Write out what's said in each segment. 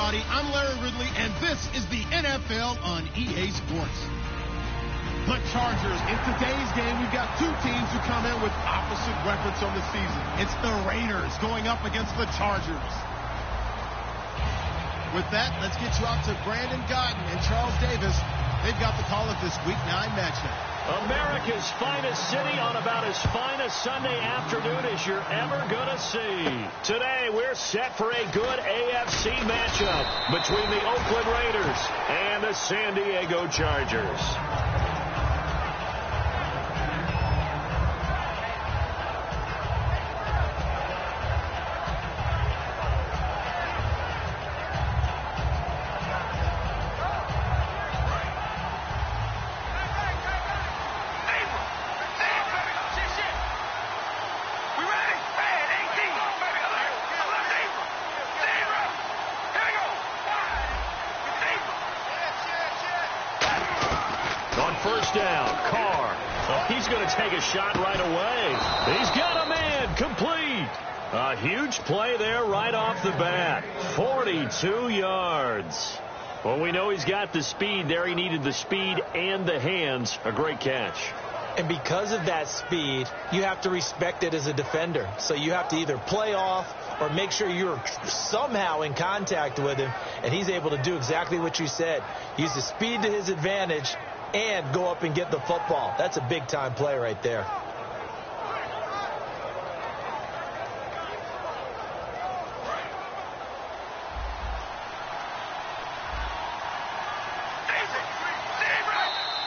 everybody. I'm Larry Ridley, and this is the NFL on EA Sports. The Chargers. In today's game, we've got two teams who come in with opposite records on the season. It's the Raiders going up against the Chargers. With that, let's get you out to Brandon Godden and Charles Davis. They've got the call of this Week 9 matchup. America's finest city on about as fine a Sunday afternoon as you're ever going to see. Today, we're set for a good AFC matchup between the Oakland Raiders and the San Diego Chargers. First down, Carr. Oh, he's going to take a shot right away. He's got a man, complete. A huge play there right off the bat. 42 yards. Well, we know he's got the speed there. He needed the speed and the hands. A great catch. And because of that speed, you have to respect it as a defender. So you have to either play off or make sure you're somehow in contact with him. And he's able to do exactly what you said. Use the speed to his advantage and go up and get the football. That's a big-time play right there.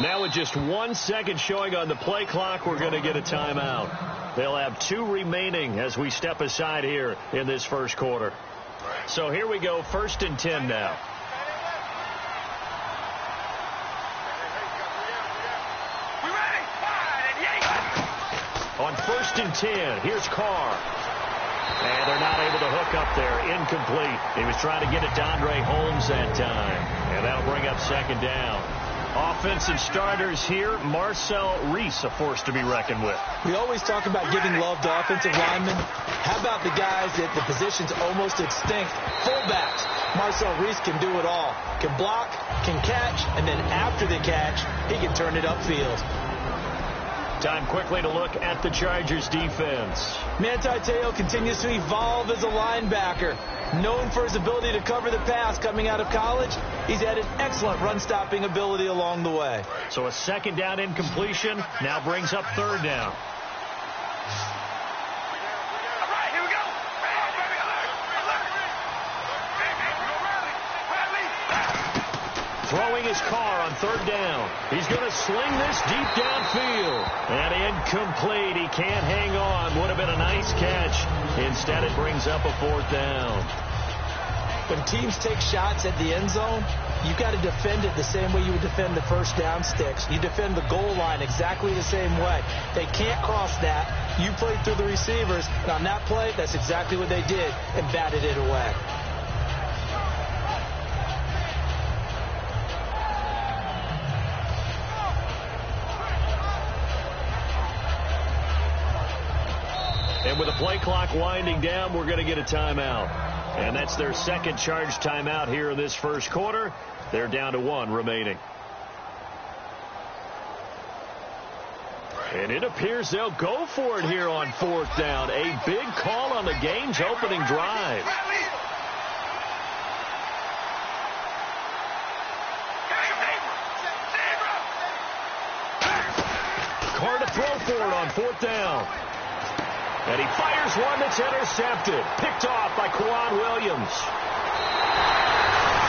Now with just 1 second showing on the play clock, we're going to get a timeout. They'll have 2 remaining as we step aside here in this first quarter. So here we go, 1st and 10 now. On 1st and 10, here's Carr. And they're not able to hook up there. Incomplete. He was trying to get it to Andre Holmes that time. And that'll bring up 2nd down. Offensive starters here. Marcel Reese, a force to be reckoned with. We always talk about giving love to offensive linemen. How about the guys at the positions almost extinct? Fullbacks. Marcel Reese can do it all. Can block, can catch, and then after the catch, he can turn it upfield. Time quickly to look at the Chargers defense. Manti Te'o continues to evolve as a linebacker. Known for his ability to cover the pass coming out of college, he's had an excellent run-stopping ability along the way. So a 2nd down incompletion now brings up 3rd down. Throwing his car on 3rd down. He's going to sling this deep downfield. And incomplete. He can't hang on. Would have been a nice catch. Instead, it brings up a 4th down. When teams take shots at the end zone, you've got to defend it the same way you would defend the 1st down sticks. You defend the goal line exactly the same way. They can't cross that. You play through the receivers. And on that play, that's exactly what they did and batted it away. And with the play clock winding down, we're going to get a timeout. And that's their 2nd charge timeout here in this first quarter. They're down to 1 remaining. And it appears they'll go for it here on 4th down. A big call on the game's opening drive. Carr to throw for it on 4th down. And he fires one that's intercepted. Picked off by Quan Williams.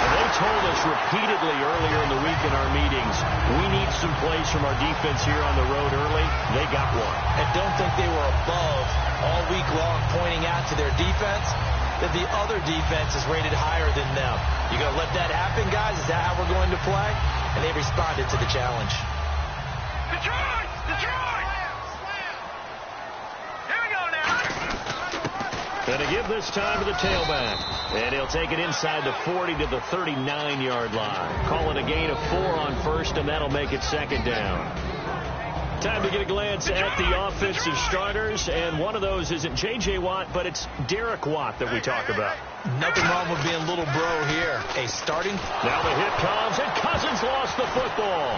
And they told us repeatedly earlier in the week in our meetings, we need some plays from our defense here on the road early. They got one. And don't think they were above all week long pointing out to their defense that the other defense is rated higher than them. You going to let that happen, guys? Is that how we're going to play? And they responded to the challenge. Detroit! Detroit! Going to give this time to the tailback. And he'll take it inside the 40 to the 39-yard line. Calling a gain of 4 on 1st, and that'll make it 2nd down. Time to get a glance at the offensive starters, and one of those isn't J.J. Watt, but it's Derek Watt that we talk about. Nothing wrong with being little bro here. A starting. Now the hit comes, and Cousins lost the football.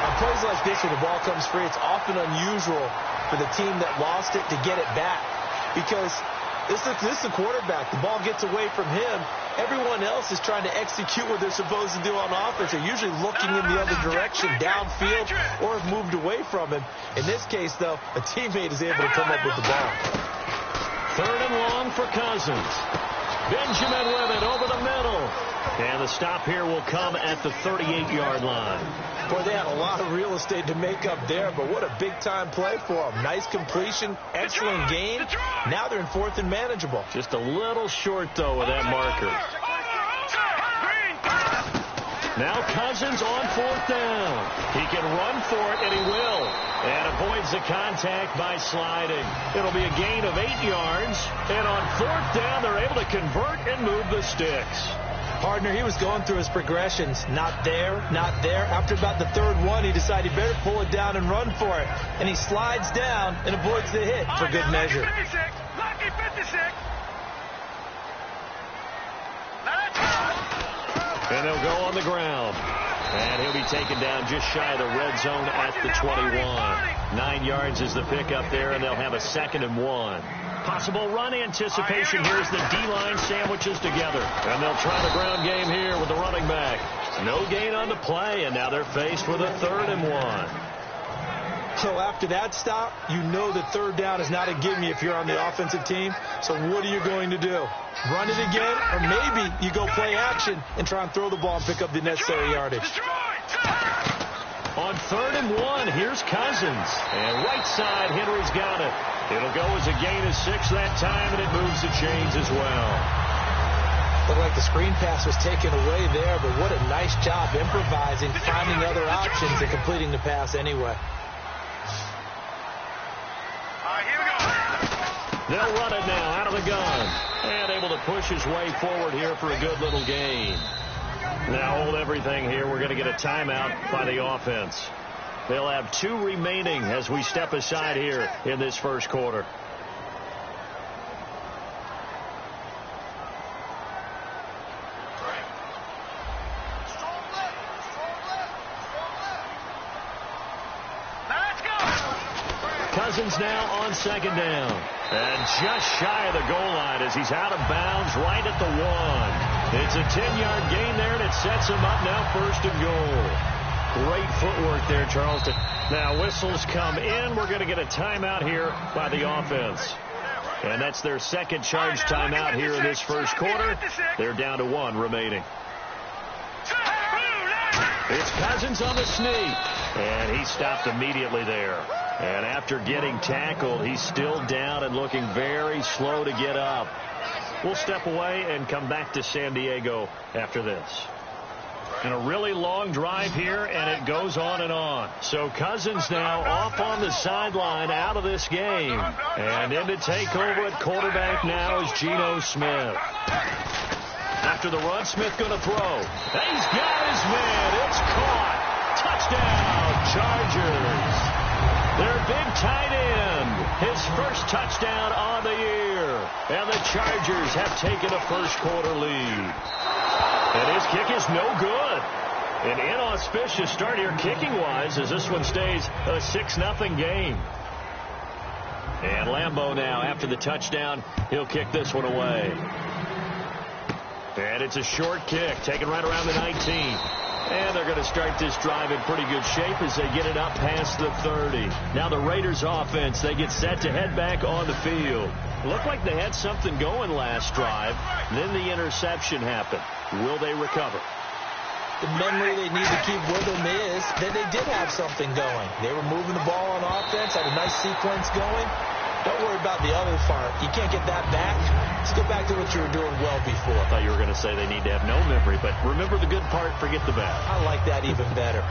On plays like this where the ball comes free, it's often unusual for the team that lost it to get it back, because this is the quarterback. The ball gets away from him. Everyone else is trying to execute what they're supposed to do on offense. They're usually looking in the other direction, downfield, or have moved away from him. In this case, though, a teammate is able to come up with the ball. 3rd and long for Cousins. Benjamin with it over the middle. And the stop here will come at the 38-yard line. Boy, they had a lot of real estate to make up there, but what a big-time play for them. Nice completion, excellent gain. Now they're in 4th and manageable. Just a little short, though, with that marker. Now Cousins on 4th down. He can run for it, and he will. And avoids the contact by sliding. It'll be a gain of 8 yards. And on 4th down, they're able to convert and move the sticks. Partner, he was going through his progressions. Not there, not there. After about the 3rd one, he decided he better pull it down and run for it. And he slides down and avoids the hit for good measure. Lucky 56. And they'll go on the ground. And he'll be taken down just shy of the red zone at the 21. 9 yards is the pickup there, and they'll have a 2nd and 1. Possible run anticipation here as the D-line sandwiches together. And they'll try the ground game here with the running back. No gain on the play, and now they're faced with a 3rd and 1. So after that stop, you know that 3rd down is not a gimme if you're on the offensive team. So what are you going to do? Run it again, or maybe you go play action and try and throw the ball and pick up the necessary yardage. On 3rd and 1, here's Cousins. And right side, Henry's got it. It'll go as a gain of 6 that time, and it moves the chains as well. Looked like the screen pass was taken away there, but what a nice job improvising, finding other options, and completing the pass anyway. They'll run it now out of the gun. And able to push his way forward here for a good little gain. Now hold everything here. We're going to get a timeout by the offense. They'll have 2 remaining as we step aside here in this first quarter. Cousins now on 2nd down. And just shy of the goal line as he's out of bounds right at the 1. It's a 10-yard gain there, and it sets him up now 1st and goal. Great footwork there, Charleston. Now whistles come in. We're going to get a timeout here by the offense. And that's their 2nd charge timeout here in this first quarter. They're down to 1 remaining. It's Cousins on the sneak. And he stopped immediately there. And after getting tackled, he's still down and looking very slow to get up. We'll step away and come back to San Diego after this. And a really long drive here, and it goes on and on. So Cousins now off on the sideline out of this game. And in to take over at quarterback now is Geno Smith. After the run, Smith going to throw. And he's got his man. It's caught. Touchdown, Chargers. Their big tight end, his first touchdown on the year. And the Chargers have taken a first quarter lead. And his kick is no good. An inauspicious start here kicking-wise as this one stays a 6-0 game. And Lambeau now, after the touchdown, he'll kick this one away. And it's a short kick, taken right around the 19. And they're going to start this drive in pretty good shape as they get it up past the 30. Now the Raiders offense, they get set to head back on the field. Looked like they had something going last drive. Then the interception happened. Will they recover? The memory they need to keep with them is that they did have something going. They were moving the ball on offense, had a nice sequence going. Don't worry about the other part. You can't get that back. Let's go back to what you were doing well before. I thought you were going to say they need to have no memory, but remember the good part, forget the bad. I like that even better.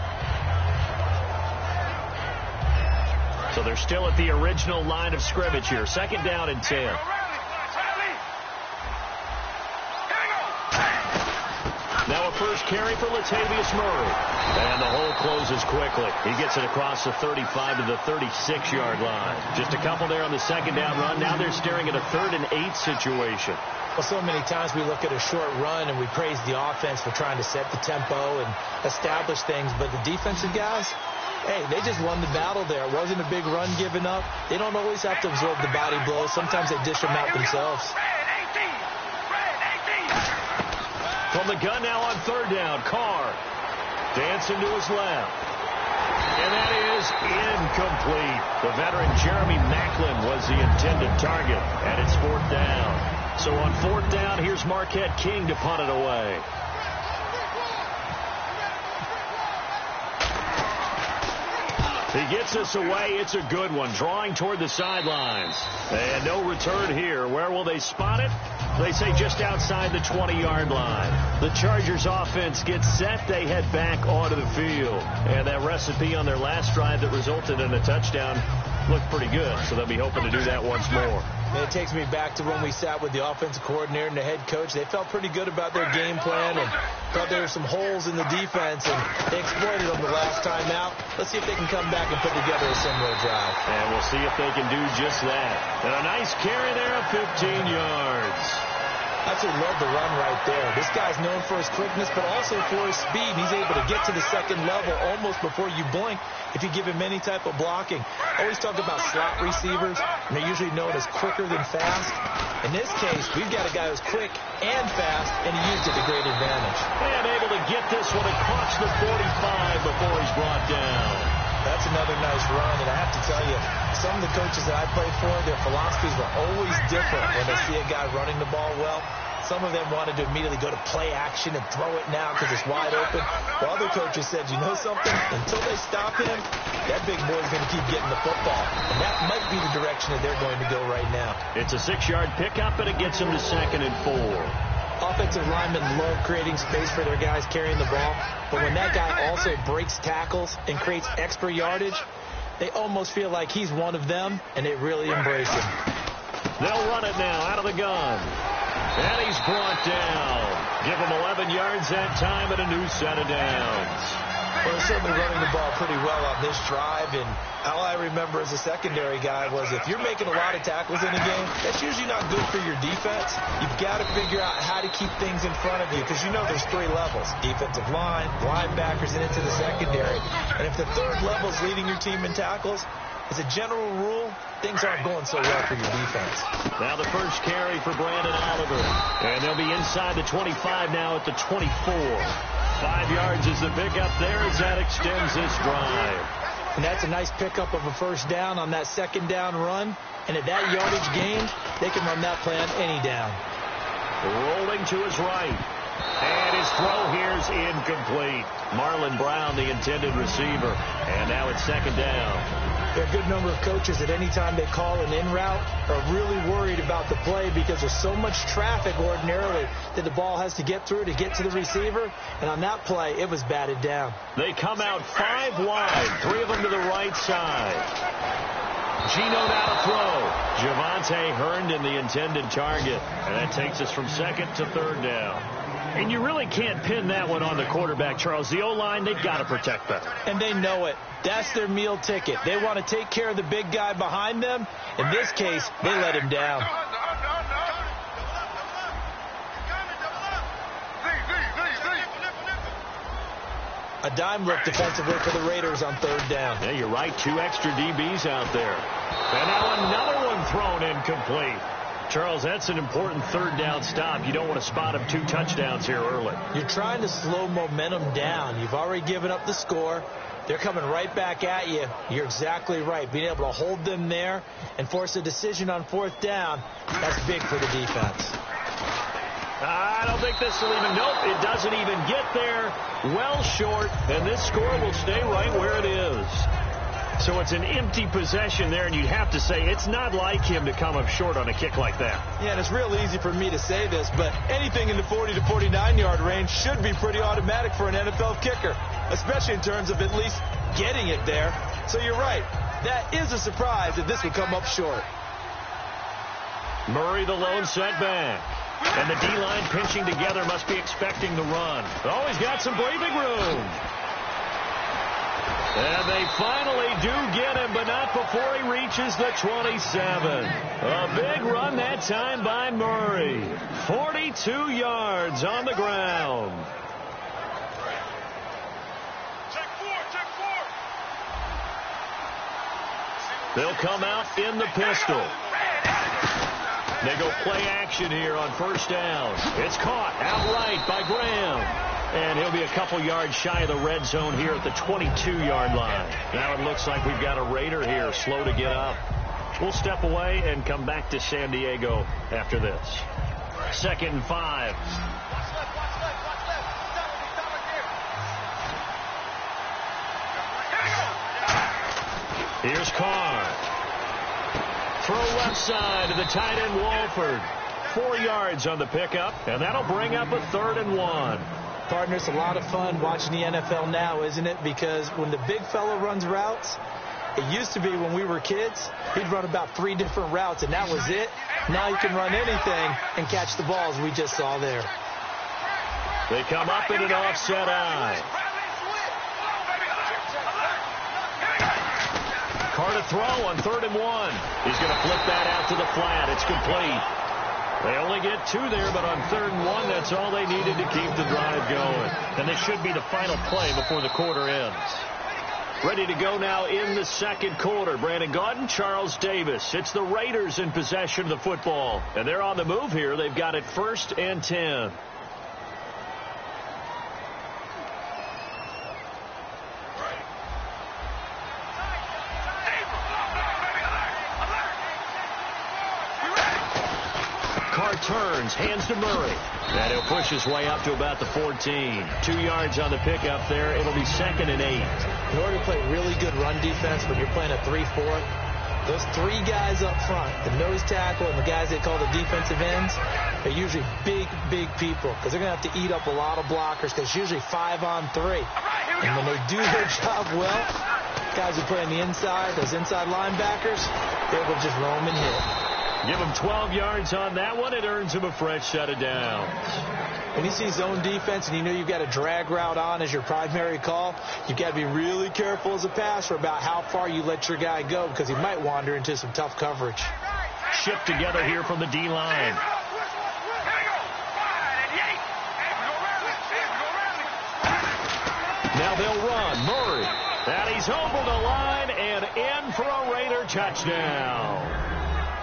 So they're still at the original line of scrimmage here. 2nd down and 10. Now a 1st first carry for Latavius Murray. And the hole closes quickly. He gets it across the 35 to the 36-yard line. Just a couple there on the second down run. Now they're staring at a 3rd and 8 situation. Well, so many times we look at a short run and we praise the offense for trying to set the tempo and establish things. But the defensive guys, hey, they just won the battle there. It wasn't a big run given up. They don't always have to absorb the body blows. Sometimes they dish them out themselves. From the gun now on 3rd down, Carr dancing to his left. And that is incomplete. The veteran Jeremy Maclin was the intended target, and it's 4th down. So on 4th down, here's Marquette King to punt it away. He gets us away. It's a good one. Drawing toward the sidelines. And no return here. Where will they spot it? They say just outside the 20-yard line. The Chargers offense gets set. They head back onto the field. And that recipe on their last drive that resulted in a touchdown looked pretty good. So they'll be hoping to do that once more. And it takes me back to when we sat with the offensive coordinator and the head coach. They felt pretty good about their game plan and thought there were some holes in the defense, and they exploited them the last time out. Let's see if they can come back and put together a similar drive. And we'll see if they can do just that. And a nice carry there of 15 yards. I actually love the run right there. This guy's known for his quickness, but also for his speed. He's able to get to the second level almost before you blink if you give him any type of blocking. I always talk about slot receivers, and they're usually known as quicker than fast. In this case, we've got a guy who's quick and fast, and he used it to great advantage. And able to get this one across the 45 before he's brought down. That's another nice run, and I have to tell you, some of the coaches that I played for, their philosophies were always different when they see a guy running the ball well. Some of them wanted to immediately go to play action and throw it now because it's wide open. While other coaches said, you know something? Until they stop him, that big boy's going to keep getting the football. And that might be the direction that they're going to go right now. It's a 6-yard pickup, and it gets them to 2nd and 4. Offensive linemen love creating space for their guys carrying the ball, but when that guy also breaks tackles and creates extra yardage, they almost feel like he's one of them, and they really embrace him. They'll run it now out of the gun. And he's brought down. Give him 11 yards that time and a new set of downs. Well, they're certainly running the ball pretty well on this drive, and all I remember as a secondary guy was if you're making a lot of tackles in a game, that's usually not good for your defense. You've got to figure out how to keep things in front of you because you know there's 3 levels, defensive line, linebackers, and into the secondary. And if the 3rd level is leading your team in tackles, as a general rule, things aren't going so well for your defense. Now the first carry for Brandon Oliver. And they'll be inside the 25 now at the 24. 5 yards is the pickup there as that extends this drive. And that's a nice pickup of a first down on that second down run. And at that yardage gained, they can run that play on any down. Rolling to his right. And his throw here is incomplete. Marlon Brown, the intended receiver. And now it's 2nd down. There are a good number of coaches that any time they call an in route are really worried about the play because there's so much traffic ordinarily that the ball has to get through to get to the receiver. And on that play, it was batted down. They come out 5 wide, 3 of them to the right side. Gino now to throw. Javonte Herndon, the intended target. And that takes us from 2nd to 3rd down. And you really can't pin that one on the quarterback, Charles. The O-line, they've got to protect that. And they know it. That's their meal ticket. They want to take care of the big guy behind them. In this case, they let him down. A dime look defensively for the Raiders on 3rd down. Yeah, you're right. 2 extra DBs out there. And now another one thrown incomplete. Charles, that's an important 3rd down stop. You don't want to spot him 2 touchdowns here early. You're trying to slow momentum down. You've already given up the score. They're coming right back at you. You're exactly right. Being able to hold them there and force a decision on 4th down, that's big for the defense. I don't think this will even, nope, it doesn't even get there. Well short, and this score will stay right where it is. So it's an empty possession there, and you'd have to say it's not like him to come up short on a kick like that. Yeah, and it's real easy for me to say this, but anything in the 40 to 49-yard range should be pretty automatic for an NFL kicker, especially in terms of at least getting it there. So you're right. That is a surprise that this would come up short. Murray the lone setback. And the D-line pinching together must be expecting the run. Oh, he's got some breathing room. And they finally do get him, but not before he reaches the 27. A big run that time by Murray. 42 yards on the ground. They'll come out in the pistol. They go play action here on first down. It's caught outright by Graham. And he'll be a couple yards shy of the red zone here at the 22-yard line. Now it looks like we've got a Raider here slow to get up. We'll step away and come back to San Diego after this. 2nd and 5. Here's Carr. Throw left side to the tight end Walford. 4 yards on the pickup, and that'll bring up a 3rd and 1. Partner, it's a lot of fun watching the NFL now, isn't it? Because when the big fella runs routes, it used to be when we were kids, he'd run about 3 different routes, and that was it. Now you can run anything and catch the balls we just saw there. They come up in an offset eye. Carr to throw on 3rd and 1. He's going to flip that out to the flat. It's complete. They only get 2 there, but on 3rd and 1, that's all they needed to keep the drive going. And this should be the final play before the quarter ends. Ready to go now in the 2nd quarter. Brandon Gaudin, Charles Davis. It's the Raiders in possession of the football. And they're on the move here. They've got it 1st and 10. Turns, hands to Murray. And he'll push his way up to about the 14. 2 yards on the pickup there. It'll be 2nd and 8. In order to play really good run defense when you're playing a 3-4, those 3 guys up front, the nose tackle and the guys they call the defensive ends, they're usually big people because they're going to have to eat up a lot of blockers because it's usually 5-on-3. And when they do their job well, guys who play on the inside, those inside linebackers, they're able to just roam and hit. Give him 12 yards on that one. It earns him a fresh set of downs. When you see zone defense and you know you've got a drag route on as your primary call, you've got to be really careful as a passer about how far you let your guy go because he might wander into some tough coverage. Shift together here from the D-line. Now they'll run. Murray. And he's over the line and in for a Raider touchdown.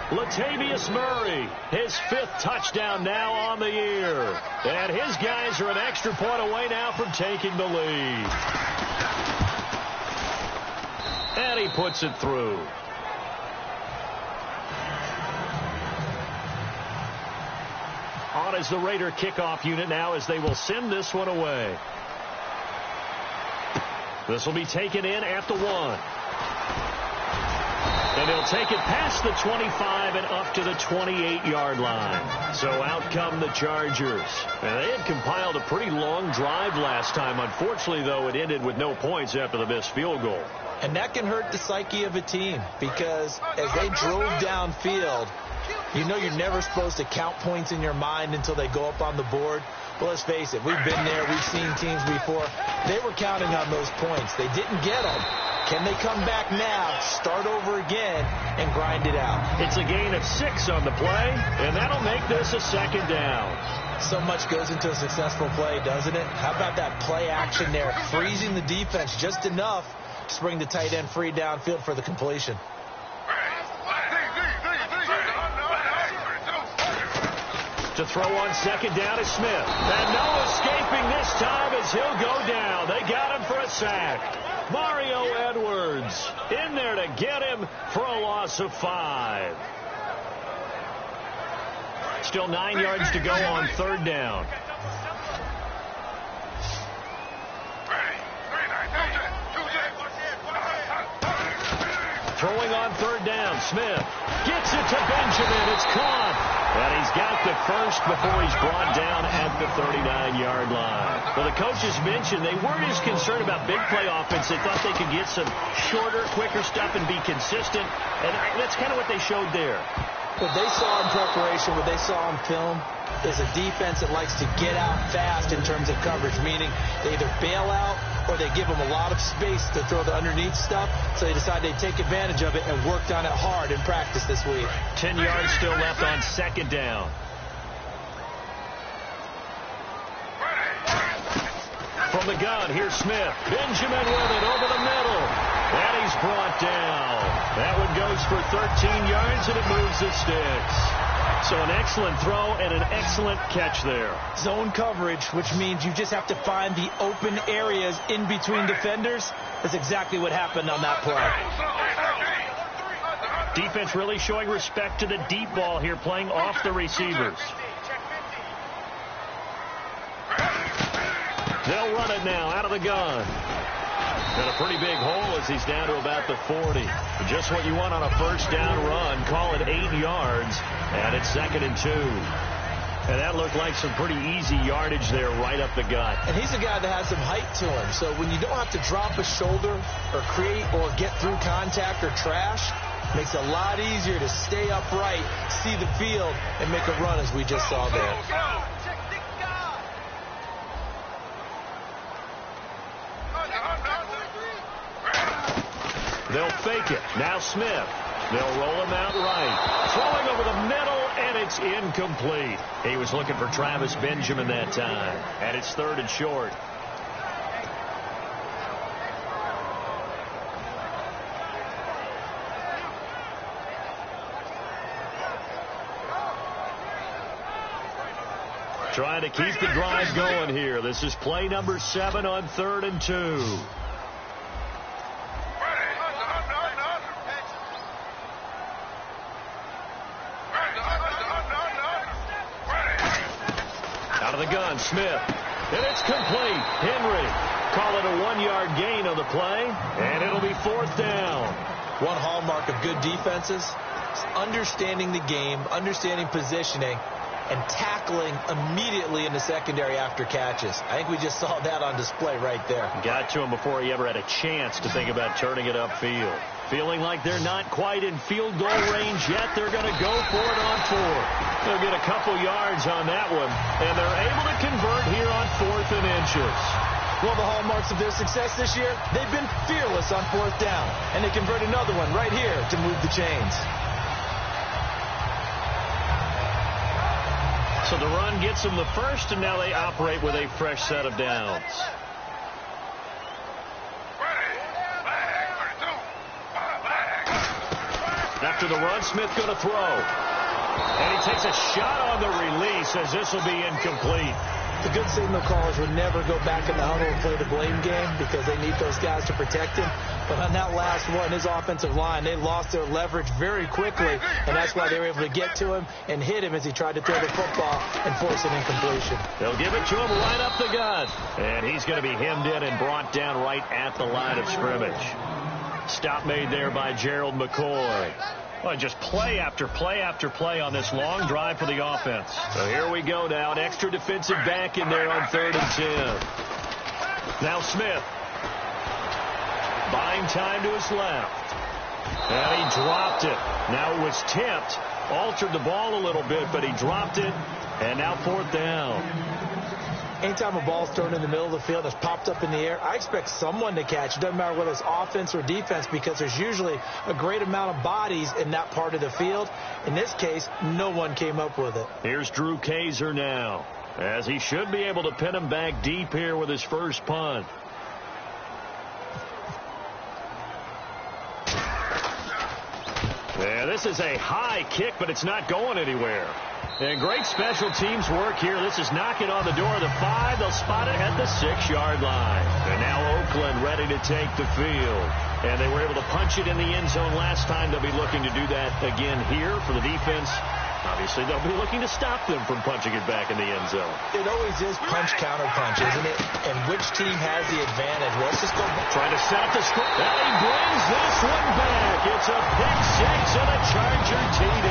Latavius Murray, his 5th touchdown now on the year. And his guys are an extra point away now from taking the lead. And he puts it through. On is the Raider kickoff unit now as they will send this one away. This will be taken in at the 1. And he'll take it past the 25 and up to the 28-yard line. So out come the Chargers. And they had compiled a pretty long drive last time. Unfortunately, though, it ended with no points after the missed field goal. And that can hurt the psyche of a team because as they drove downfield, you know you're never supposed to count points in your mind until they go up on the board. Well, let's face it, we've been there. We've seen teams before. They were counting on those points. They didn't get them. Can they come back now, start over again, and grind it out? It's a gain of 6 on the play, and that'll make this a 2nd down. So much goes into a successful play, doesn't it? How about that play action there, freezing the defense just enough to bring the tight end free downfield for the completion. To throw on 2nd down is Smith. And no escaping this time as he'll go down. They got him for a sack. Mario Edwards in there to get him for a loss of 5. Still 9 yards to go on 3rd down. Throwing on 3rd down, Smith gets it to Benjamin. It's caught. And he's got the first before he's brought down at the 39-yard line. Well, the coaches mentioned they weren't as concerned about big play offense. They thought they could get some shorter, quicker stuff and be consistent. And that's kind of what they showed there. What they saw in preparation, what they saw in film, is a defense that likes to get out fast in terms of coverage, meaning they either bail out or they give them a lot of space to throw the underneath stuff, so they decide they'd take advantage of it and worked on it hard in practice this week. 10 yards still left on second down. From the gun, here's Smith. Benjamin with it over the middle. And he's brought down. That one goes for 13 yards, and it moves the sticks. So an excellent throw and an excellent catch there. Zone coverage, which means you just have to find the open areas in between defenders. That's exactly what happened on that play. Defense really showing respect to the deep ball here, playing off the receivers. They'll run it now out of the gun. Got a pretty big hole as he's down to about the 40. Just what you want on a first down run. Call it 8 yards, and it's 2nd and 2. And that looked like some pretty easy yardage there right up the gut. And he's a guy that has some height to him. So when you don't have to drop a shoulder or create or get through contact or trash, makes it a lot easier to stay upright, see the field, and make a run as we just saw there. They'll fake it. Now Smith. They'll roll him out right. Throwing over the middle, and it's incomplete. He was looking for Travis Benjamin that time. And it's 3rd and short. Trying to keep the drive going here. This is play number 7 on 3rd and 2. The gun, Smith, and it's complete. Henry, call it a 1-yard gain on the play, and it'll be 4th down. One hallmark of good defenses is understanding the game, understanding positioning, and tackling immediately in the secondary after catches. I think we just saw that on display right there. Got to him before he ever had a chance to think about turning it upfield. Feeling like they're not quite in field goal range yet, they're going to go for it on 4th. They'll get a couple yards on that one, and they're able to convert here on 4th and inches. Well, the hallmarks of their success this year, they've been fearless on 4th down, and they convert another one right here to move the chains. So the run gets them the first, and now they operate with a fresh set of downs. After the run, Smith going to throw. And he takes a shot on the release as this will be incomplete. The good signal callers would never go back in the huddle and play the blame game because they need those guys to protect him. But on that last one, his offensive line, they lost their leverage very quickly, and that's why they were able to get to him and hit him as he tried to throw the football and force an incompletion. They'll give it to him right up the gut. And he's going to be hemmed in and brought down right at the line of scrimmage. Stop made there by Gerald McCoy. Well, just play after play after play on this long drive for the offense. So here we go now. An extra defensive back in there on 3rd and 10. Now Smith. Buying time to his left. And he dropped it. Now it was tipped. Altered the ball a little bit, but he dropped it. And now 4th down. Anytime a ball's thrown in the middle of the field that's popped up in the air, I expect someone to catch. It doesn't matter whether it's offense or defense because there's usually a great amount of bodies in that part of the field. In this case, no one came up with it. Here's Drew Kaiser now, as he should be able to pin him back deep here with his first punt. Yeah, this is a high kick, but it's not going anywhere. And great special teams work here. This is knocking on the door of the 5. They'll spot it at the 6-yard line. And now Oakland ready to take the field. And they were able to punch it in the end zone last time. They'll be looking to do that again here for the defense. Obviously, they'll be looking to stop them from punching it back in the end zone. It always is punch-counter-punch, isn't it? And which team has the advantage? Well, let's just go back. Trying to set up the score. And he brings this one back. It's a pick 6 and a Charger TD.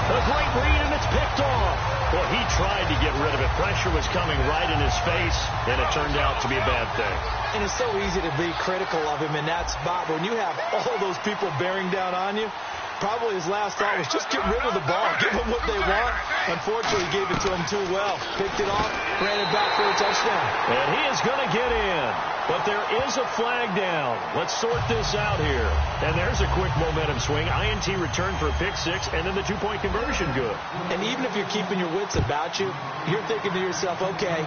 A great read, and it's picked off. Well, he tried to get rid of it. Pressure was coming right in his face, and it turned out to be a bad thing. And it's so easy to be critical of him in that spot. When you have all those people bearing down on you, Probably his last thought was just get rid of the ball, give them what they want. Unfortunately, he gave it to them too well. Picked it off, ran it back for a touchdown. And he is going to get in. But there is a flag down. Let's sort this out here. And there's a quick momentum swing. INT return for a pick six, and then the two-point conversion good. And even if you're keeping your wits about you, you're thinking to yourself, okay,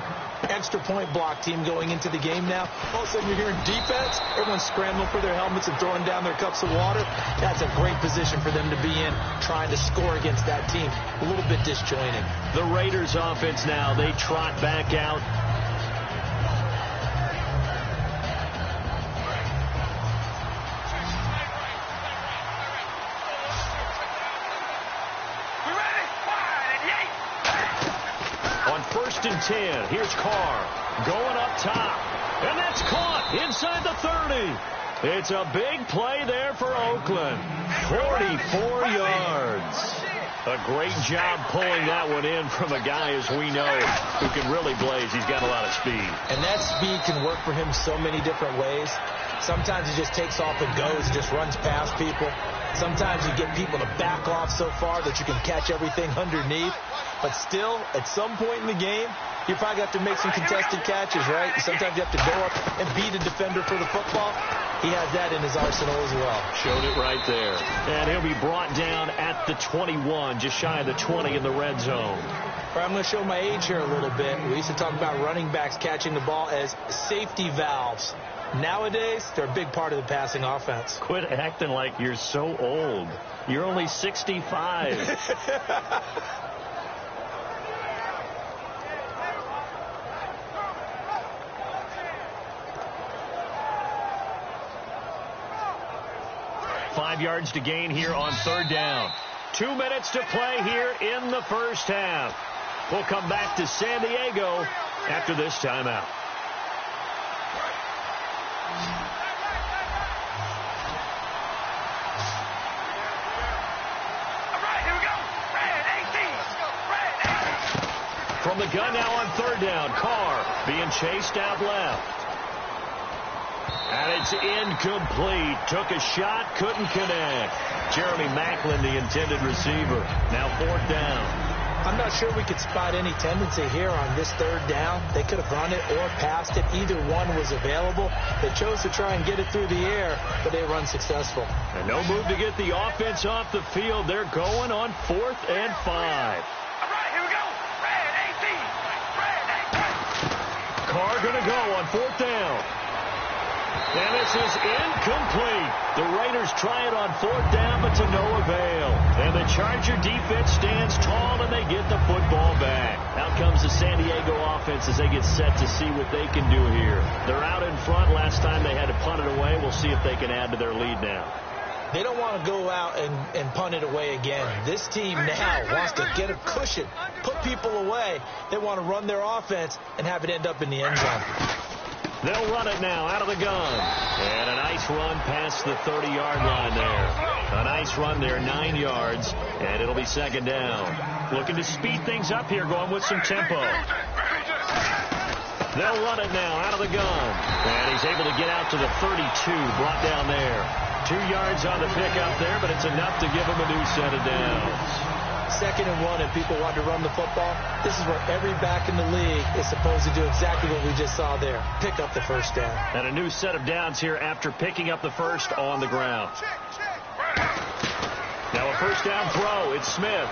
extra point block team going into the game now. All of a sudden you're hearing defense. Everyone's scrambling for their helmets and throwing down their cups of water. That's a great position for them to be in, trying to score against that team. A little bit disjointed. The Raiders offense now, they trot back out. First and 10. Here's Carr going up top. And that's caught inside the 30. It's a big play there for Oakland. 44 yards. A great job pulling that one in from a guy, as we know, who can really blaze. He's got a lot of speed. And that speed can work for him so many different ways. Sometimes he just takes off and goes, just runs past people. Sometimes you get people to back off so far that you can catch everything underneath. But still, at some point in the game, you probably have to make some contested catches, right? Sometimes you have to go up and beat a defender for the football. He has that in his arsenal as well. Showed it right there. And he'll be brought down at the 21, just shy of the 20 in the red zone. All right, I'm going to show my age here a little bit. We used to talk about running backs catching the ball as safety valves. Nowadays, they're a big part of the passing offense. Quit acting like you're so old. You're only 65. Five yards to gain here on third down. 2 minutes to play here in the first half. We'll come back to San Diego after this timeout. From the gun now on third down. Carr being chased out left. And it's incomplete. Took a shot, couldn't connect. Jeremy Maclin, the intended receiver. Now fourth down. I'm not sure we could spot any tendency here on this third down. They could have run it or passed it. Either one was available. They chose to try and get it through the air, but they were unsuccessful. And no move to get the offense off the field. They're going on 4th and 5. All right, here we go. Red 18. Carr going to go on 4th down. And this is incomplete. The Raiders try it on 4th down, but to no avail. And the Charger defense stands tall, and they get the football back. Out comes the San Diego offense as they get set to see what they can do here. They're out in front. Last time they had to punt it away. We'll see if they can add to their lead now. They don't want to go out and punt it away again. This team now wants to get a cushion, put people away. They want to run their offense and have it end up in the end zone. They'll run it now out of the gun. And a nice run past the 30-yard line there. A nice run there, 9 yards, and it'll be second down. Looking to speed things up here, going with some tempo. They'll run it now out of the gun. And he's able to get out to the 32, brought down there. 2 yards on the pickup there, but it's enough to give him a new set of downs. 2nd and 1, and people want to run the football. This is where every back in the league is supposed to do exactly what we just saw there. Pick up the first down. And a new set of downs here after picking up the first on the ground. Now a first down throw. It's Smith.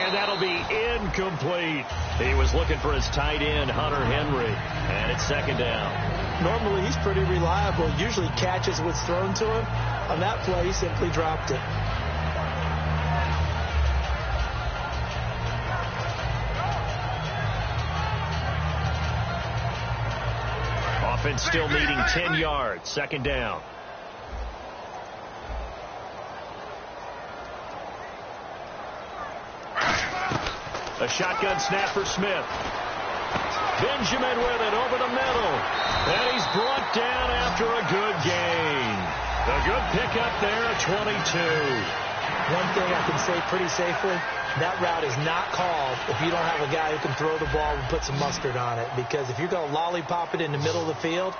And that'll be incomplete. He was looking for his tight end, Hunter Henry. And it's second down. Normally he's pretty reliable. Usually catches what's thrown to him. On that play, he simply dropped it. Offense still needing 10 yards. Second down. A shotgun snap for Smith. Benjamin with it over the middle. And he's brought down after a good gain. A good pickup there at 22. One thing I can say pretty safely, that route is not called if you don't have a guy who can throw the ball and put some mustard on it. Because if you're going to lollipop it in the middle of the field,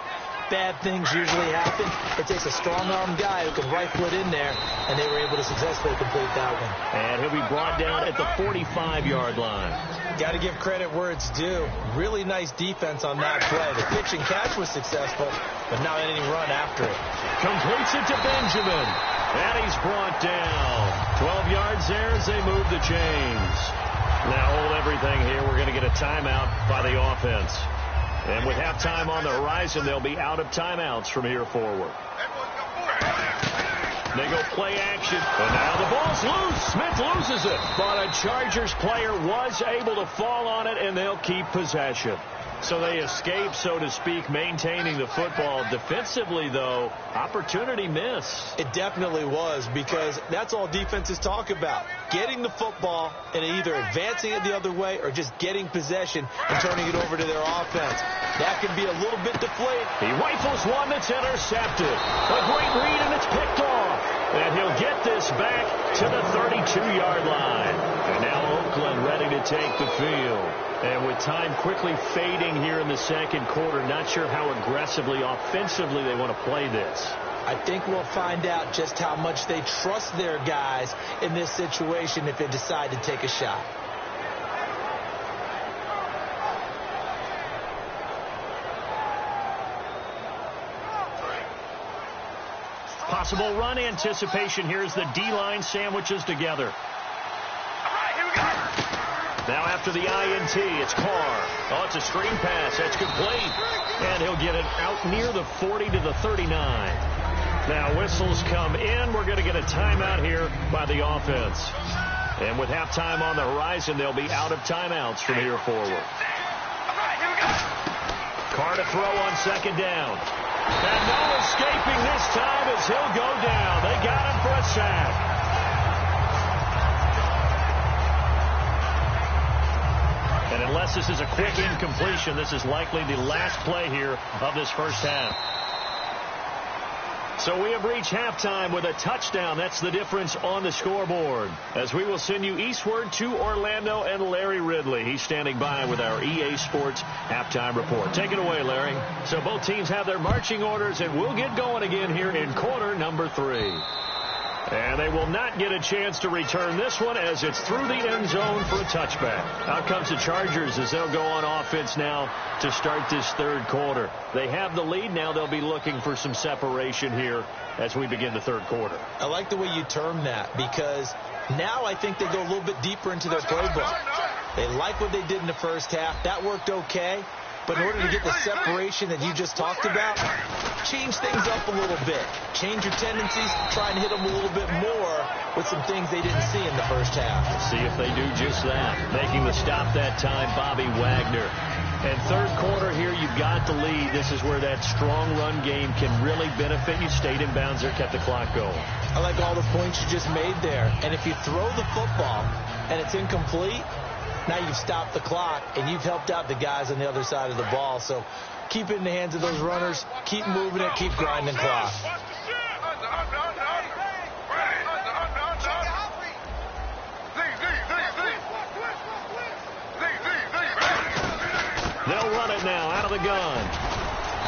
bad things usually happen. It takes a strong-arm guy who can rifle it in there, and they were able to successfully complete that one. And he'll be brought down at the 45-yard line. Got to give credit where it's due. Really nice defense on that play. The pitch and catch was successful, but not any run after it. Completes it to Benjamin. And he's brought down. 12 yards there as they move the chains. Now hold everything here. We're going to get a timeout by the offense. And with halftime on the horizon, they'll be out of timeouts from here forward. They go play action. And now the ball's loose. Smith loses it. But a Chargers player was able to fall on it, and they'll keep possession. So they escape, so to speak, maintaining the football. Defensively, though, opportunity missed. It definitely was, because that's all defenses talk about. Getting the football and either advancing it the other way or just getting possession and turning it over to their offense. That can be a little bit deflated. He rifles one that's intercepted. A great read, and it's picked off. And he'll get this back to the 32-yard line. And now Oakland ready to take the field. And with time quickly fading here in the second quarter, not sure how aggressively, offensively they want to play this. I think we'll find out just how much they trust their guys in this situation if they decide to take a shot. Possible run anticipation. Here's the D-line sandwiches together. Now after the INT, it's Carr. Oh, it's a screen pass. That's complete. And he'll get it out near the 40 to the 39. Now whistles come in. We're going to get a timeout here by the offense. And with halftime on the horizon, they'll be out of timeouts from here forward. Carr to throw on second down. And no escaping this time as he'll go down. They got him for a sack. And unless this is a quick incompletion, this is likely the last play here of this first half. So we have reached halftime with a touchdown. That's the difference on the scoreboard. As we will send you eastward to Orlando and Larry Ridley. He's standing by with our EA Sports halftime report. Take it away, Larry. So both teams have their marching orders, and we'll get going again here in quarter number 3. And they will not get a chance to return this one as it's through the end zone for a touchback. Out comes the Chargers as they'll go on offense now to start this third quarter. They have the lead. Now they'll be looking for some separation here as we begin the third quarter. I like the way you term that, because now I think they go a little bit deeper into their playbook. They like what they did in the first half. That worked okay. But in order to get the separation that you just talked about, change things up a little bit. Change your tendencies, try and hit them a little bit more with some things they didn't see in the first half. See if they do just that. Making the stop that time, Bobby Wagner. And third quarter here, you've got the lead. This is where that strong run game can really benefit you. Stayed in bounds there, kept the clock going. I like all the points you just made there. And if you throw the football and it's incomplete, now you've stopped the clock, and you've helped out the guys on the other side of the ball. So keep it in the hands of those runners. Keep moving it. Keep grinding clock. They'll run it now out of the gun.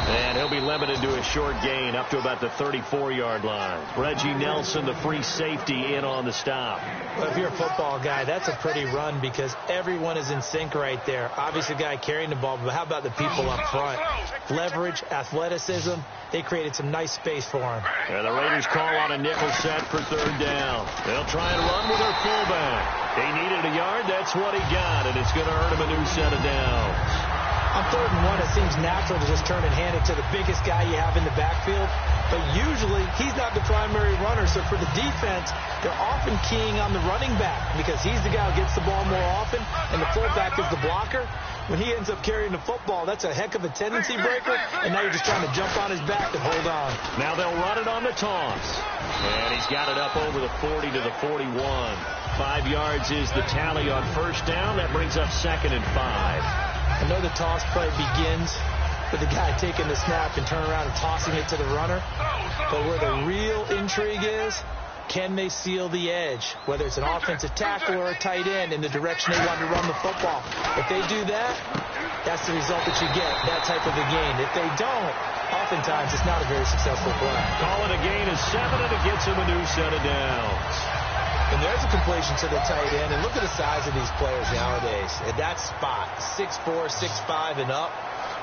And he'll be limited to a short gain up to about the 34-yard line. Reggie Nelson, the free safety, in on the stop. Well, if you're a football guy, that's a pretty run because everyone is in sync right there. Obviously, the guy carrying the ball, but how about the people up front? Leverage, athleticism, they created some nice space for him. And the Raiders call on a nickel set for third down. They'll try and run with their fullback. He needed a yard. That's what he got, and it's going to earn him a new set of downs. On 3rd and 1, it seems natural to just turn and hand it to the biggest guy you have in the backfield. But usually, he's not the primary runner. So for the defense, they're often keying on the running back because he's the guy who gets the ball more often, and the fullback is the blocker. When he ends up carrying the football, that's a heck of a tendency breaker, and now you're just trying to jump on his back and hold on. Now they'll run it on the toss. And he's got it up over the 40 to the 41. 5 yards is the tally on first down. That brings up 2nd and 5. I know the toss play begins with the guy taking the snap and turning around and tossing it to the runner. But where the real intrigue is, can they seal the edge, whether it's an offensive tackle or a tight end, in the direction they want to run the football? If they do that, that's the result that you get, that type of a gain. If they don't, oftentimes it's not a very successful play. Call it a gain of 7, and it gets him a new set of downs. And there's a completion to the tight end. And look at the size of these players nowadays. At that spot, 6'4", 6'5", and up.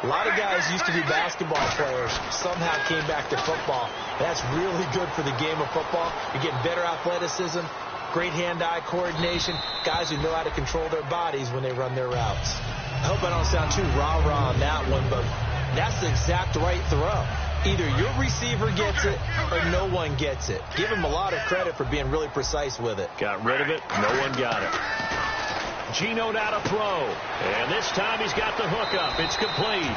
A lot of guys used to be basketball players, somehow came back to football. That's really good for the game of football. You're getting better athleticism, great hand-eye coordination, guys who know how to control their bodies when they run their routes. I hope I don't sound too rah-rah on that one, but that's the exact right throw. Either your receiver gets it or no one gets it. Give him a lot of credit for being really precise with it. Got rid of it. No one got it. Geno now to throw. And this time he's got the hook up. It's complete.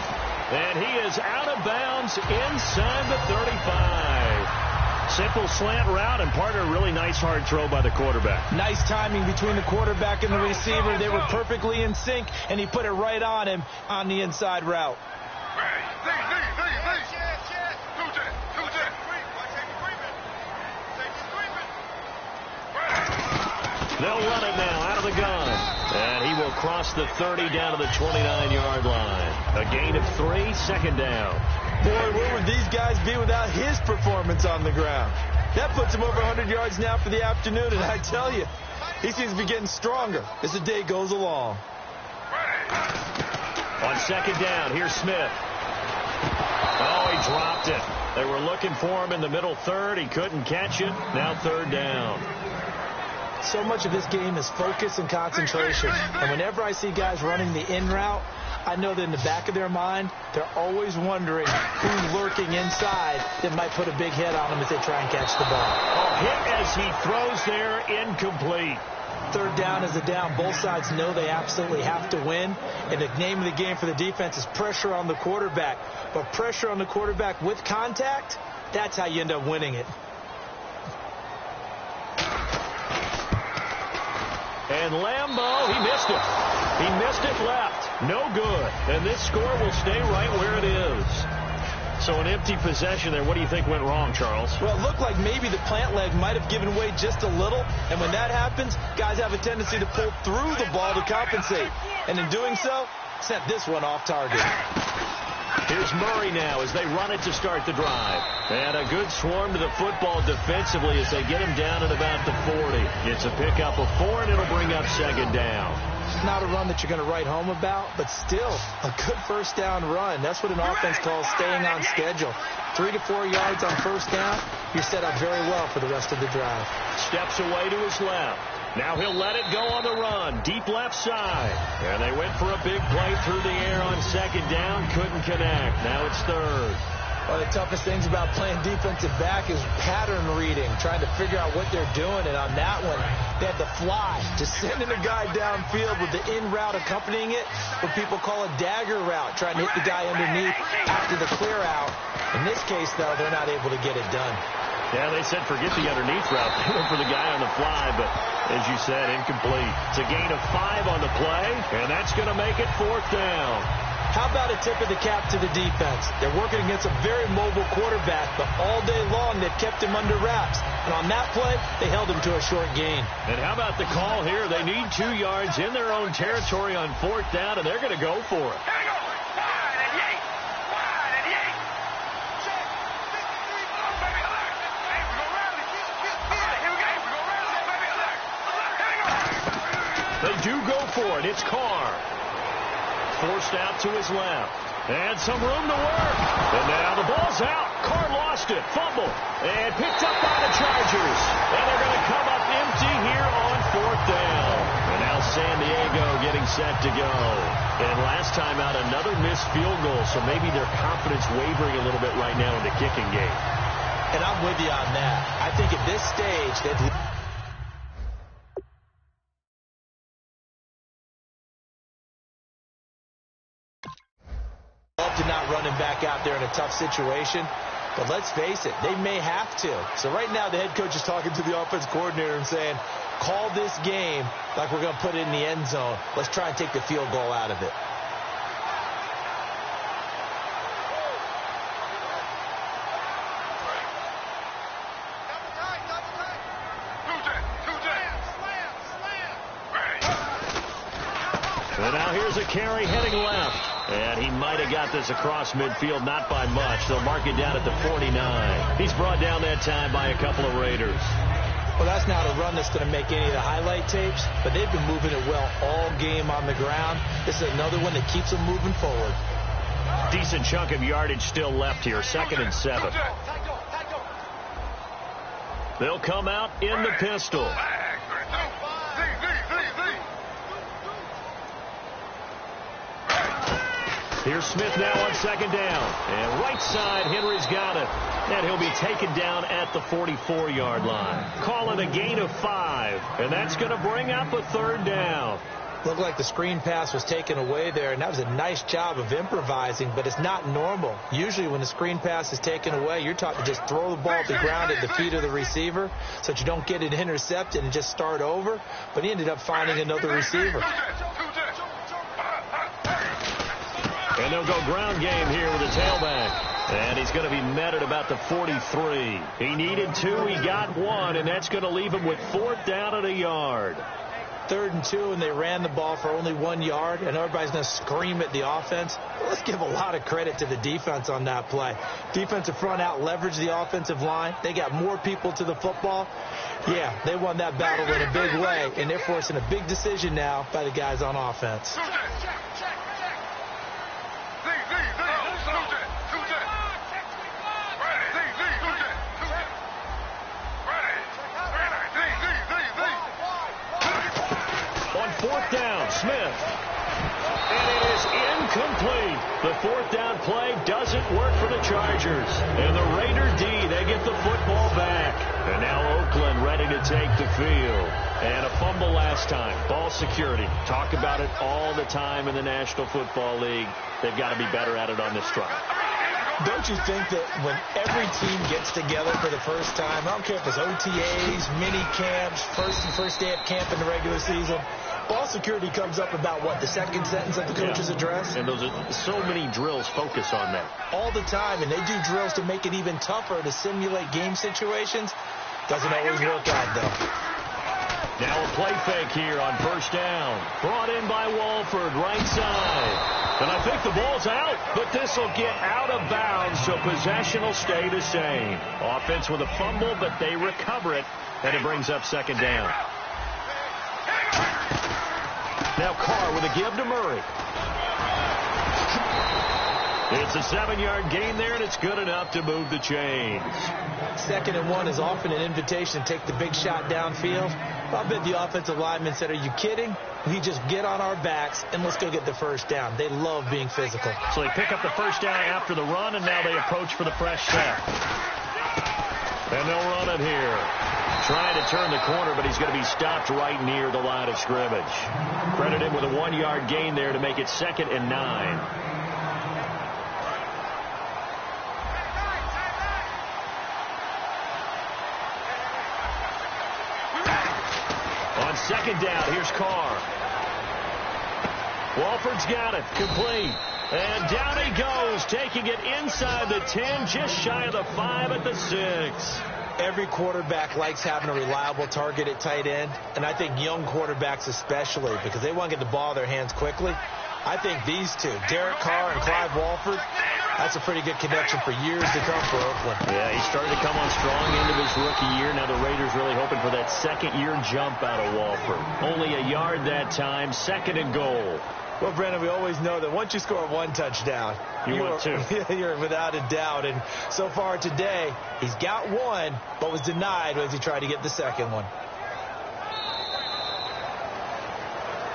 And he is out of bounds inside the 35. Simple slant route, and part of a really nice hard throw by the quarterback. Nice timing between the quarterback and the receiver. They were perfectly in sync, and he put it right on him on the inside route. They'll run it now out of the gun. And he will cross the 30 down to the 29-yard line. A gain of 3, second down. Boy, where would these guys be without his performance on the ground? That puts him over 100 yards now for the afternoon, and I tell you, he seems to be getting stronger as the day goes along. On second down, here's Smith. Oh, he dropped it. They were looking for him in the middle third. He couldn't catch it. Now third down. So much of this game is focus and concentration. And whenever I see guys running the in route, I know that in the back of their mind, they're always wondering who's lurking inside that might put a big hit on them as they try and catch the ball. A hit as he throws there, incomplete. Third down is a down. Both sides know they absolutely have to win. And the name of the game for the defense is pressure on the quarterback. But pressure on the quarterback with contact, that's how you end up winning it. And Lambeau, he missed it. He missed it left. No good. And this score will stay right where it is. So an empty possession there. What do you think went wrong, Charles? Well, it looked like maybe the plant leg might have given way just a little. And when that happens, guys have a tendency to pull through the ball to compensate. And in doing so, sent this one off target. Here's Murray now as they run it to start the drive. And a good swarm to the football defensively as they get him down at about the 40. It's a pickup of 4, and it'll bring up second down. Not a run that you're going to write home about, but still a good first down run. That's what an offense calls staying on schedule. 3 to 4 yards on first down, you're set up very well for the rest of the drive. Steps away to his left. Now he'll let it go on the run, deep left side. And they went for a big play through the air on second down, couldn't connect. Now it's third. One of the toughest things about playing defensive back is pattern reading, trying to figure out what they're doing. And on that one, they had the fly, just sending a guy downfield with the in route accompanying it, what people call a dagger route, trying to hit the guy underneath after the clear out. In this case, though, they're not able to get it done. Yeah, they said forget the underneath route. They went for the guy on the fly, but as you said, incomplete. It's a gain of 5 on the play, and that's going to make it fourth down. How about a tip of the cap to the defense? They're working against a very mobile quarterback, but all day long they've kept him under wraps. And on that play, they held him to a short gain. And how about the call here? They need 2 yards in their own territory on fourth down, and they're going to go for it. They do go for it. It's Carr. Forced out to his left. And some room to work. And now the ball's out. Carr lost it. Fumble. And picked up by the Chargers. And they're going to come up empty here on fourth down. And now San Diego getting set to go. And last time out, another missed field goal. So maybe their confidence wavering a little bit right now in the kicking game. And I'm with you on that. I think at this stage, they've... to not run him back out there in a tough situation. But let's face it, they may have to. So right now the head coach is talking to the offense coordinator and saying, call this game like we're going to put it in the end zone. Let's try and take the field goal out of it. And now here's a carry heading left. And he might have got this across midfield, not by much. They'll mark it down at the 49. He's brought down that time by a couple of Raiders. Well, that's not a run that's going to make any of the highlight tapes, but they've been moving it well all game on the ground. This is another one that keeps them moving forward. Decent chunk of yardage still left here, 2nd and 7. They'll come out in the pistol. Here's Smith now on 2nd down. And right side, Henry's got it. And he'll be taken down at the 44-yard line. Call it a gain of 5. And that's going to bring up a 3rd down. Looked like the screen pass was taken away there, and that was a nice job of improvising, but it's not normal. Usually when the screen pass is taken away, you're taught to just throw the ball to the ground at the feet of the receiver so that you don't get it intercepted and just start over. But he ended up finding another receiver. And they'll go ground game here with a tailback. And he's going to be met at about the 43. He needed 2. He got 1, and that's going to leave him with 4th down at a yard. 3rd and 2, and they ran the ball for only 1 yard, and everybody's going to scream at the offense. Well, let's give a lot of credit to the defense on that play. Defensive front out leveraged the offensive line. They got more people to the football. Yeah, they won that battle in a big way, and they're forcing a big decision now by the guys on offense. On 4th down, Smith. And it is incomplete. The 4th down play doesn't work for the Chargers. And the Raider D, they get the football back. And now Oakland ready to take the field. And a fumble last time. Ball security. Talk about it all the time in the National Football League. They've got to be better at it on this drive. Don't you think that when every team gets together for the first time, I don't care if it's OTAs, mini camps, first day of camp in the regular season, ball security comes up about what, the second sentence of the coach's address? And those are so many drills focus on that. All the time, and they do drills to make it even tougher to simulate game situations. Doesn't always work out, though. Now a play fake here on 1st down. Brought in by Walford, right side. And I think the ball's out, but this will get out of bounds, so possession will stay the same. Offense with a fumble, but they recover it, and it brings up 2nd down. Now Carr with a give to Murray. It's a 7-yard gain there, and it's good enough to move the chains. 2nd and 1 is often an invitation to take the big shot downfield. I bet the offensive lineman said, are you kidding? We just get on our backs and let's go get the 1st down. They love being physical. So they pick up the 1st down after the run, and now they approach for the fresh set. And they'll run it here. Trying to turn the corner, but he's going to be stopped right near the line of scrimmage. Credit him with a 1-yard gain there to make it 2nd and 9. On 2nd down, here's Carr. Walford's got it, complete. And down he goes, taking it inside the 10, just shy of the 5 at the 6. Every quarterback likes having a reliable target at tight end, and I think young quarterbacks especially, because they want to get the ball in their hands quickly. I think these two, Derek Carr and Clive Walford, that's a pretty good connection for years to come for Oakland. Yeah, he started to come on strong into his rookie year. Now the Raiders really hoping for that 2nd-year jump out of Walford. Only a yard that time, 2nd and goal. Well, Brandon, we always know that once you score 1 touchdown, you're without a doubt. And so far today, he's got 1, but was denied as he tried to get the 2nd one.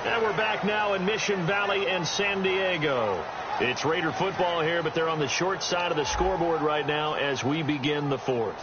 And we're back now in Mission Valley and San Diego. It's Raider football here, but they're on the short side of the scoreboard right now as we begin the 4th.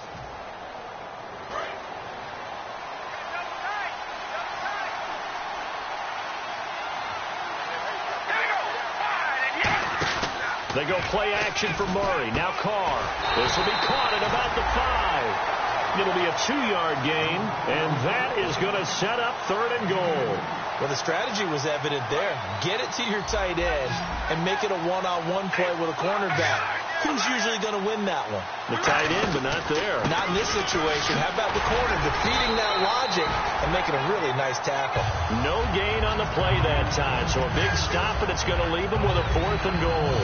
They go play action for Murray. Now Carr. This will be caught at about the 5. It'll be a 2-yard gain, and that is going to set up 3rd and goal. Well, the strategy was evident there. Get it to your tight end and make it a one-on-one play with a cornerback. who's usually going to win that one? The tight end, but not there. Not in this situation. How about the corner defeating that logic and making a really nice tackle? No gain on the play that time, so a big stop, and it's going to leave them with a 4th and goal.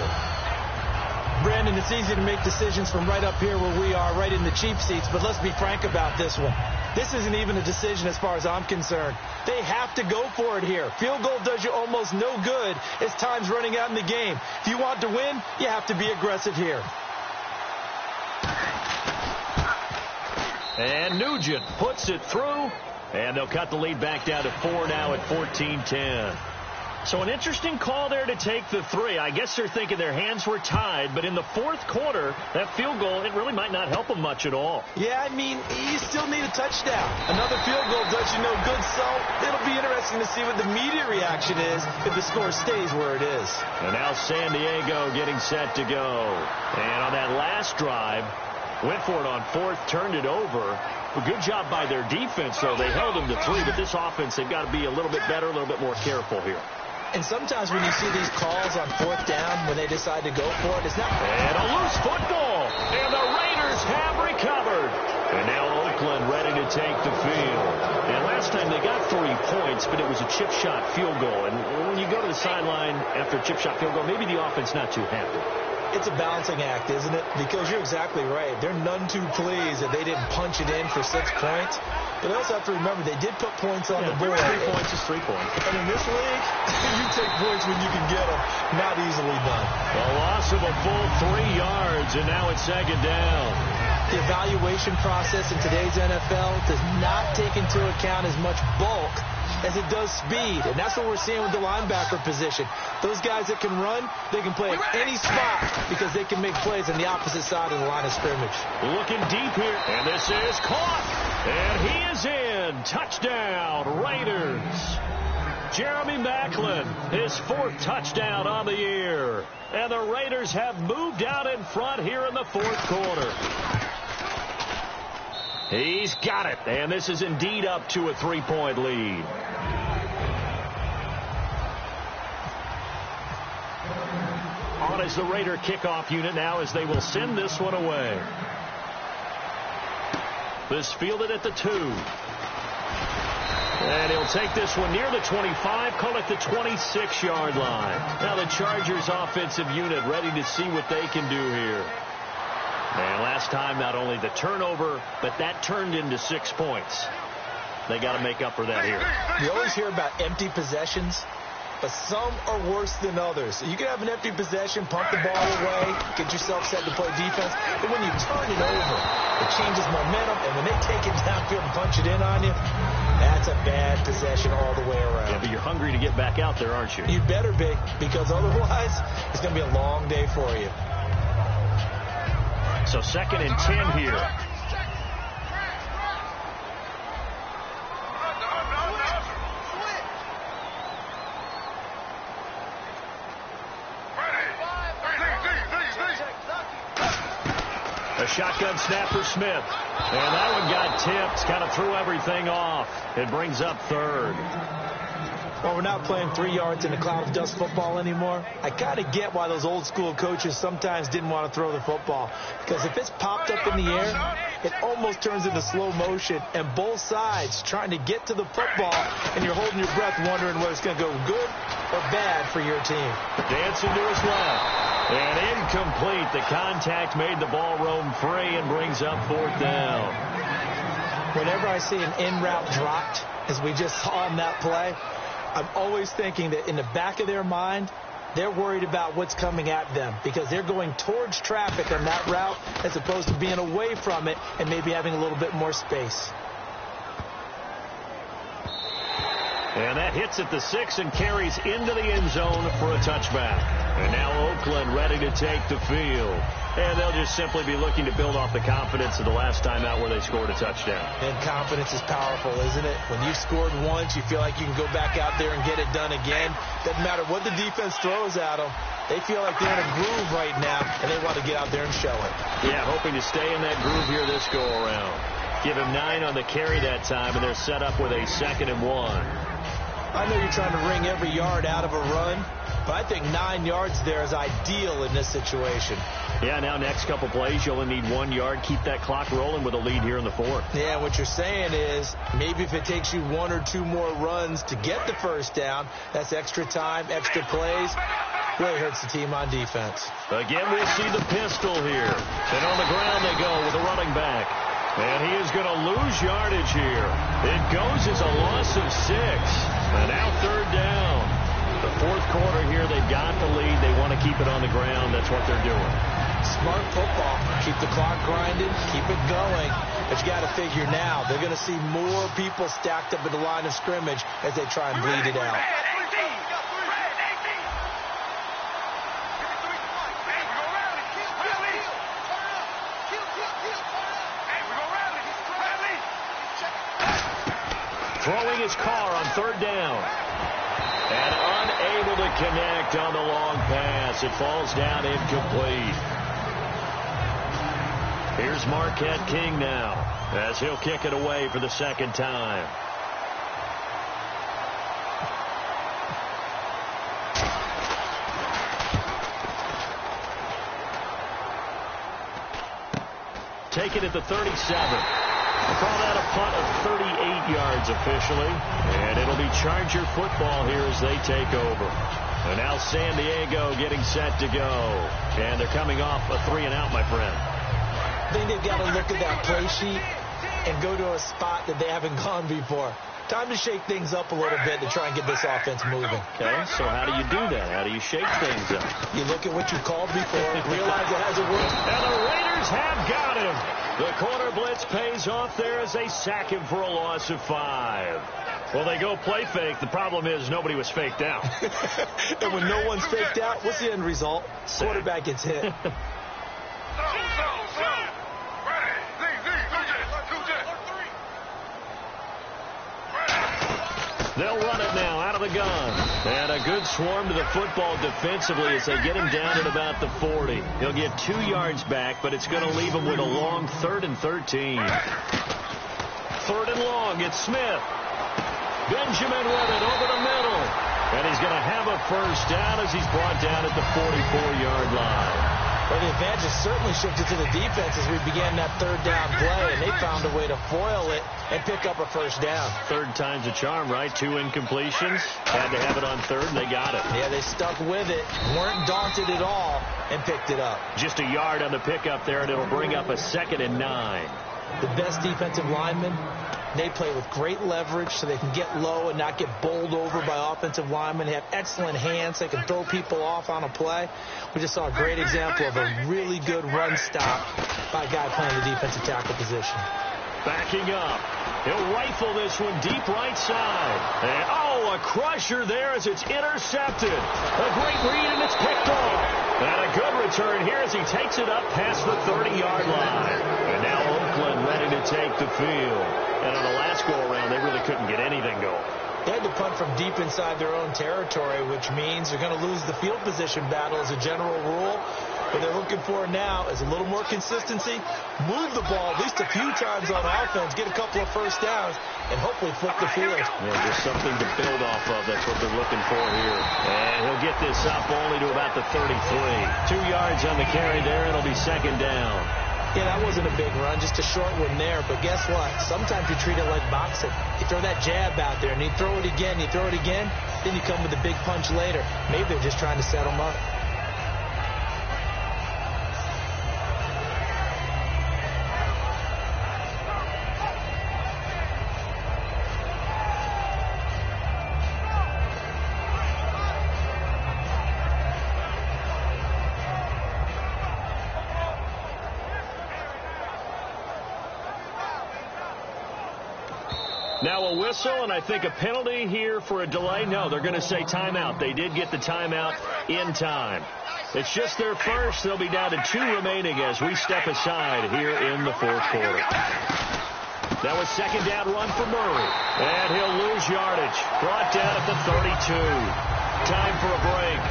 Brandon, it's easy to make decisions from right up here where we are, right in the cheap seats, but let's be frank about this one. This isn't even a decision as far as I'm concerned. They have to go for it here. Field goal does you almost no good as time's running out in the game. If you want to win, you have to be aggressive here. And Nugent puts it through, and they'll cut the lead back down to 4 now at 14-10. So an interesting call there to take the 3. I guess they're thinking their hands were tied, but in the 4th quarter, that field goal, it really might not help them much at all. Yeah, I mean, you still need a touchdown. Another field goal does you no good, so it'll be interesting to see what the media reaction is if the score stays where it is. And now San Diego getting set to go. And on that last drive, went for it on 4th, turned it over. A good job by their defense, though. They held them to 3, but this offense, they've got to be a little bit better, a little bit more careful here. And sometimes when you see these calls on 4th down, when they decide to go for it, it's not... And a loose football, and the Raiders have recovered. And now Oakland ready to take the field. And last time they got 3 points, but it was a chip shot field goal. And when you go to the sideline after a chip shot field goal, maybe the offense not too happy. It's a balancing act, isn't it? Because you're exactly right. They're none too pleased that they didn't punch it in for 6 points. But they also have to remember they did put points on the board. 3 points is 3 points. And in this league, you take points when you can get them. Not easily done. A loss of a full 3 yards, and now it's 2nd down. The evaluation process in today's NFL does not take into account as much bulk as it does speed. And that's what we're seeing with the linebacker position. Those guys that can run, they can play at any spot because they can make plays on the opposite side of the line of scrimmage. Looking deep here, and this is caught. And he is in. Touchdown, Raiders. Jeremy Maclin, his 4th touchdown on the year. And the Raiders have moved out in front here in the 4th quarter. He's got it, and this is indeed up to a 3-point lead. On is the Raider kickoff unit now as they will send this one away. This fielded at the 2. And he'll take this one near the 25, call it the 26-yard line. Now the Chargers offensive unit ready to see what they can do here. And last time, not only the turnover, but that turned into 6 points. They got to make up for that here. You always hear about empty possessions, but some are worse than others. You can have an empty possession, pump the ball away, get yourself set to play defense, but when you turn it over, it changes momentum, and when they take it downfield and punch it in on you, that's a bad possession all the way around. Yeah, but you're hungry to get back out there, aren't you? You better be, because otherwise, it's going to be a long day for you. So 2nd and 10 here. A shotgun snap for Smith. And that one got tipped. Kind of threw everything off. It brings up 3rd. Well, we're not playing 3 yards in a cloud of dust football anymore. I kind of get why those old school coaches sometimes didn't want to throw the football. Because if it's popped up in the air, it almost turns into slow motion. And both sides trying to get to the football, and you're holding your breath wondering whether it's going to go good or bad for your team. Dancing to his left. And incomplete. The contact made the ball roam free and brings up 4th down. Whenever I see an in-route dropped, as we just saw in that play, I'm always thinking that in the back of their mind, they're worried about what's coming at them because they're going towards traffic on that route as opposed to being away from it and maybe having a little bit more space. And that hits at the 6 and carries into the end zone for a touchback. And now Oakland ready to take the field. And they'll just simply be looking to build off the confidence of the last time out where they scored a touchdown. And confidence is powerful, isn't it? When you've scored once, you feel like you can go back out there and get it done again. Doesn't matter what the defense throws at them. They feel like they're in a groove right now, and they want to get out there and show it. Yeah, hoping to stay in that groove here this go-around. Give him 9 on the carry that time, and they're set up with a 2nd and 1. I know you're trying to wring every yard out of a run, But I think 9 yards there is ideal in this situation. Yeah, now next couple plays, you only need 1 yard. Keep that clock rolling with a lead here in the fourth. Yeah, what you're saying is maybe if it takes you 1 or 2 more runs to get the first down, that's extra time, extra plays. Really hurts the team on defense. Again, we'll see the pistol here. And on the ground they go with a running back. And he is going to lose yardage here. It goes as a loss of 6. And now third down. The fourth quarter here, they've got the lead. They want to keep it on the ground. That's what they're doing. Smart football. Keep the clock grinding. Keep it going. But you got to figure now, they're going to see more people stacked up at the line of scrimmage as they try and bleed it out. Throwing his car on third down. And unable to connect on the long pass. It falls down incomplete. Here's Marquette King now as he'll kick it away for the second time. Take it at the 37. Call that a punt of 38 yards officially. And it'll be Charger football here as they take over. And now San Diego getting set to go. And they're coming off a 3-and-out, my friend. I think they've got to look at that play sheet and go to a spot that they haven't gone before. Time to shake things up a little bit to try and get this offense moving. Okay, so how do you do that? How do you shake things up? You look at what you called before, realize it hasn't worked. And the Raiders have got him. The corner blitz pays off there as they sack him for a loss of 5. Well, they go play fake. The problem is nobody was faked out. And when no one's faked out, what's the end result? Quarterback gets hit. They'll run it now out of the gun. And a good swarm to the football defensively as they get him down at about the 40. He'll get 2 yards back, but it's going to leave him with a long 3rd and 13. 3rd and long. It's Smith. Benjamin with it over the middle. And he's going to have a first down as he's brought down at the 44-yard line. Well, the advantage certainly shifted to the defense as we began that 3rd down play, and they found a way to foil it and pick up a first down. 3rd time's a charm, right? 2 incompletions. Had to have it on 3rd, and they got it. Yeah, they stuck with it, weren't daunted at all, and picked it up. Just a yard on the pickup there, and it'll bring up a 2nd and 9. The best defensive linemen, they play with great leverage so they can get low and not get bowled over by offensive linemen. They have excellent hands. They can throw people off on a play. We just saw a great example of a really good run stop by a guy playing the defensive tackle position. Backing up. He'll rifle this one deep right side. And, a crusher there as it's intercepted. A great read, and it's picked off. And a good return here as he takes it up past the 30-yard line. And now Oakland ready to take the field. And on the last go-around, they really couldn't get anything going. They had to punt from deep inside their own territory, which means they're going to lose the field position battle as a general rule. What they're looking for now is a little more consistency, move the ball at least a few times on offense, get a couple of first downs, and hopefully flip the field. Yeah, just something to build off of. That's what they're looking for here. And he'll get this up only to about the 33. 2 yards on the carry there, and it'll be 2nd down. Yeah, that wasn't a big run, just a short one there. But guess what? Sometimes you treat it like boxing. You throw that jab out there, and you throw it again, then you come with a big punch later. Maybe they're just trying to set them up. Now a whistle, and I think a penalty here for a delay. No, they're going to say timeout. They did get the timeout in time. It's just their first. They'll be down to 2 remaining as we step aside here in the fourth quarter. That was 2nd down run for Murray. And he'll lose yardage. Brought down at the 32. Time for a break.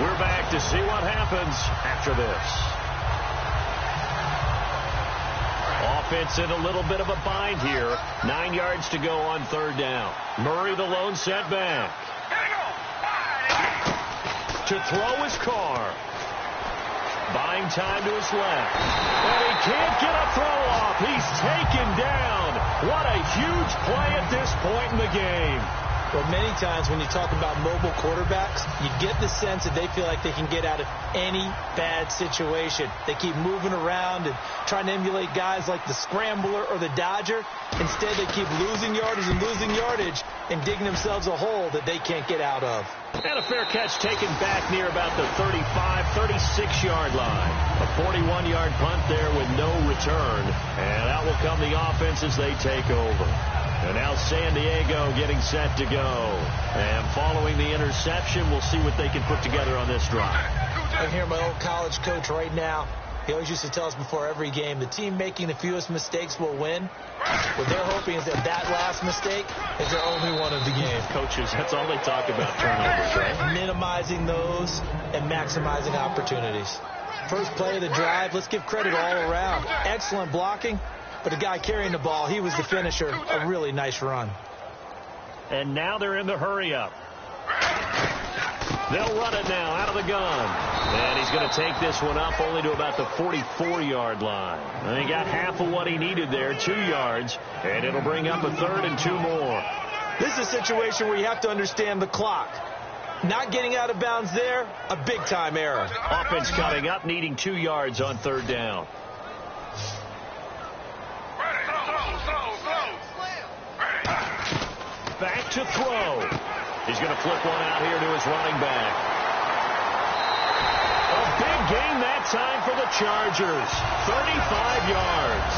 We're back to see what happens after this. Offense in a little bit of a bind here. 9 yards to go on 3rd down. Murray the lone setback. To throw his car. Buying time to his left. And he can't get a throw off. He's taken down. What a huge play at this point in the game. Well, many times when you talk about mobile quarterbacks, you get the sense that they feel like they can get out of any bad situation. They keep moving around and trying to emulate guys like the Scrambler or the Dodger. Instead, they keep losing yardage and digging themselves a hole that they can't get out of. And a fair catch taken back near about the 35, 36-yard line. A 41-yard punt there with no return. And out will come the offense as they take over. And now San Diego getting set to go. And following the interception, we'll see what they can put together on this drive. I hear my old college coach right now. He always used to tell us before every game, the team making the fewest mistakes will win. What they're hoping is that last mistake is their only one of the game. Coaches, that's all they talk about, turnovers, right? Minimizing those and maximizing opportunities. First play of the drive, let's give credit all around. Excellent blocking, but the guy carrying the ball, he was the finisher. A really nice run. And now they're in the hurry-up. They'll run it now out of the gun. And he's going to take this one up only to about the 44-yard line. And he got half of what he needed there, 2 yards. And it'll bring up a 3rd and 2 more. This is a situation where you have to understand the clock. Not getting out of bounds there, a big-time error. Offense coming up, needing 2 yards on 3rd down. Back to throw. He's going to flip one out here to his running back. A big gain that time for the Chargers. 35 yards.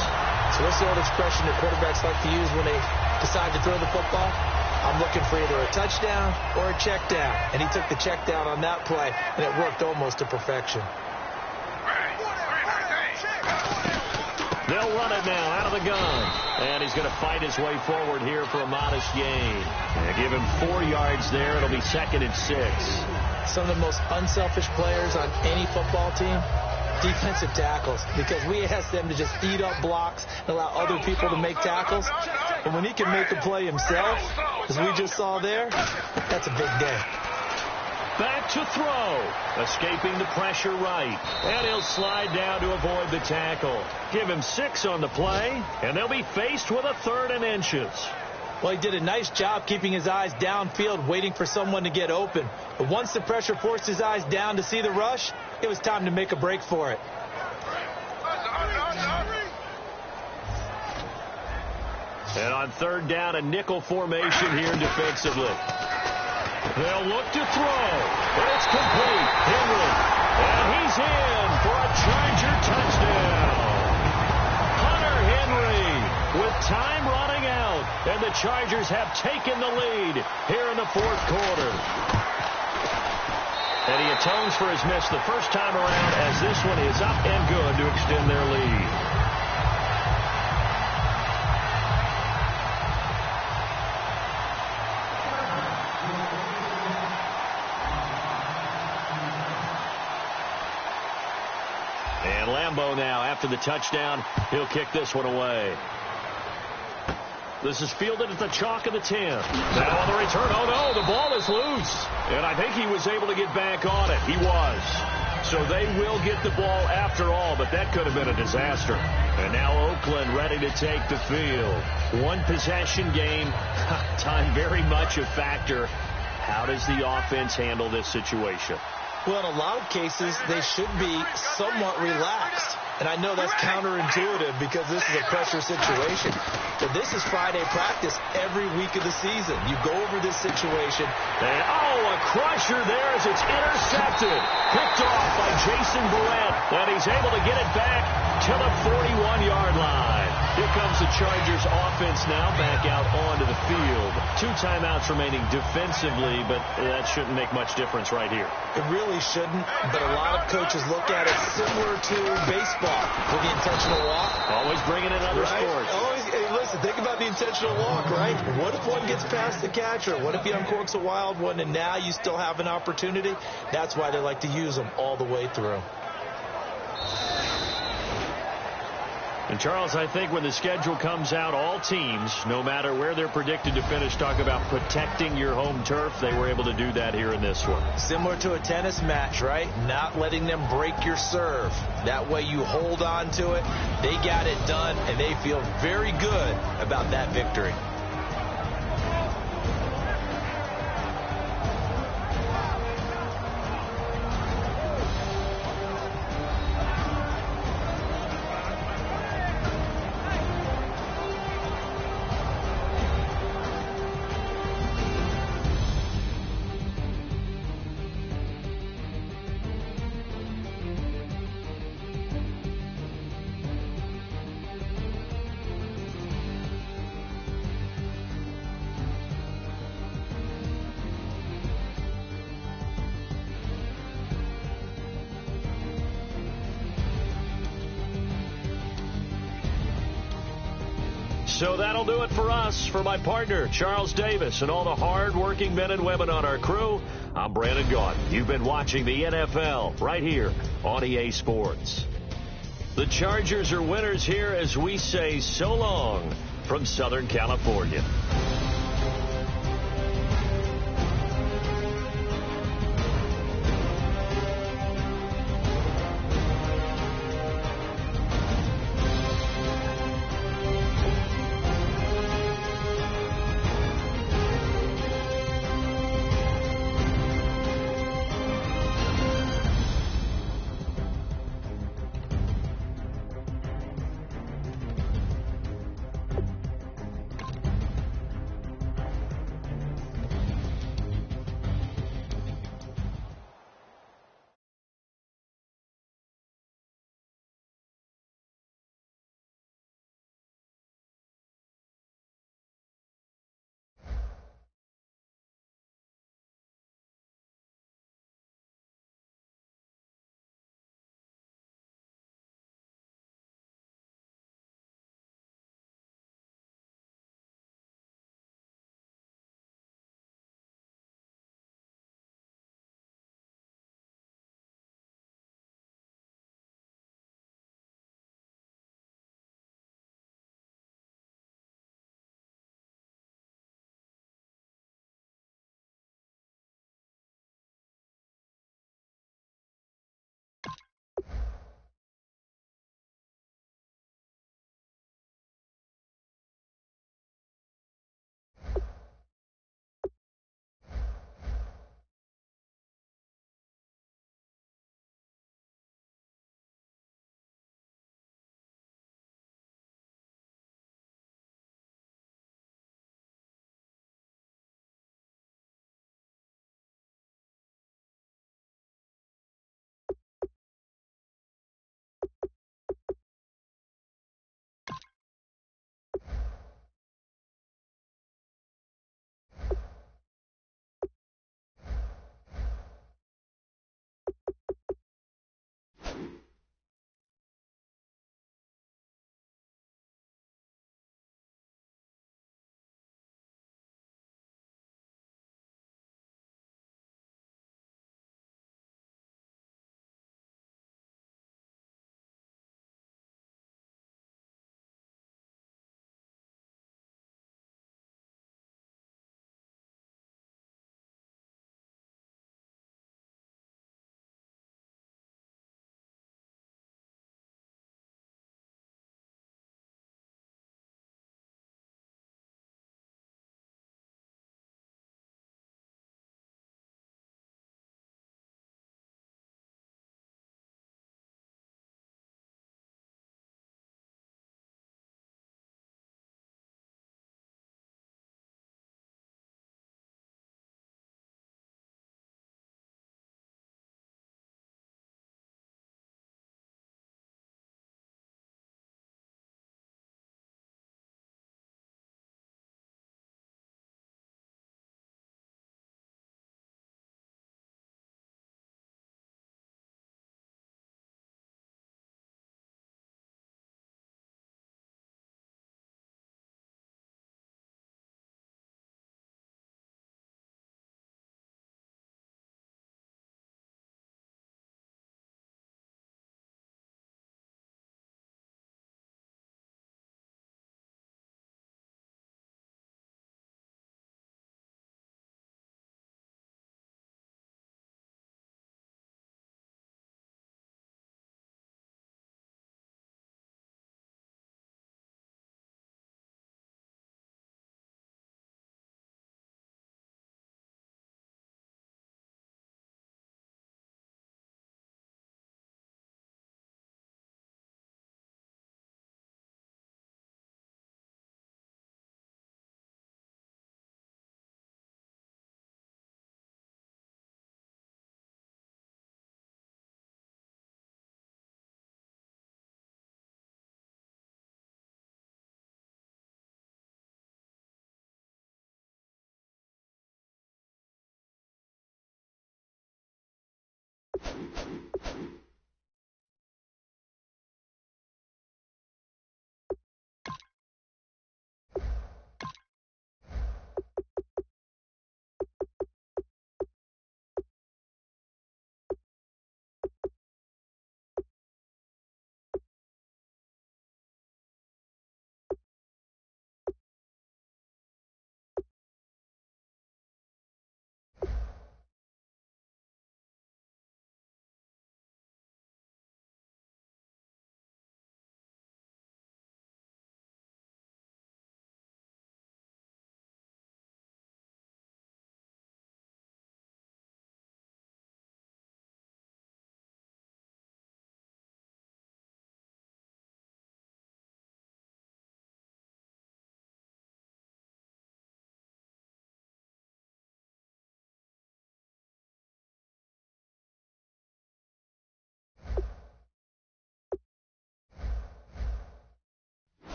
So what's the old expression that quarterbacks like to use when they decide to throw the football? I'm looking for either a touchdown or a check down. And he took the check down on that play, and it worked almost to perfection. They'll run it now out of the gun. And he's going to fight his way forward here for a modest gain. And give him 4 yards there. It'll be 2nd and 6. Some of the most unselfish players on any football team, defensive tackles, because we ask them to just eat up blocks and allow other people to make tackles. But when he can make a play himself, as we just saw there, that's a big day. Back to throw. Escaping the pressure right. And he'll slide down to avoid the tackle. Give him 6 on the play, and they'll be faced with a 3rd and inches. Well, he did a nice job keeping his eyes downfield, waiting for someone to get open. But once the pressure forced his eyes down to see the rush, it was time to make a break for it. And on 3rd down, a nickel formation here defensively. They'll look to throw. And it's complete. Henry. And he's in for a Charger touchdown. Hunter Henry with time running out. And the Chargers have taken the lead here in the 4th quarter. And he atones for his miss the first time around as this one is up and good to extend their lead. And Lambeau now, after the touchdown, he'll kick this one away. This is fielded at the chalk of the 10. Now on the return, oh no, the ball is loose. And I think he was able to get back on it. He was. So they will get the ball after all, but that could have been a disaster. And now Oakland ready to take the field. 1 possession game, time very much a factor. How does the offense handle this situation? Well, in a lot of cases, they should be somewhat relaxed. And I know that's counterintuitive because this is a pressure situation. But this is Friday practice every week of the season. You go over this situation. And, a crusher there as it's intercepted. Picked off by Jason Barrett. And he's able to get it back to the 41-yard line. Here comes the Chargers offense now back out onto the field. 2 timeouts remaining defensively, but that shouldn't make much difference right here. It really shouldn't, but a lot of coaches look at it similar to baseball with the intentional walk. Always bringing in other sports. Always, hey, listen, think about the intentional walk, right? What if one gets past the catcher? What if he uncorks a wild one and now you still have an opportunity? That's why they like to use them all the way through. And And, Charles, I think when the schedule comes out, all teams, no matter where they're predicted to finish, talk about protecting your home turf. They were able to do that here in this one. Similar to a tennis match, right? Not letting them break your serve. That way you hold on to it. They got it done, and they feel very good about that victory. So that'll do it for us. For my partner, Charles Davis, and all the hard-working men and women on our crew, I'm Brandon Gaudin. You've been watching the NFL right here on EA Sports. The Chargers are winners here as we say so long from Southern California.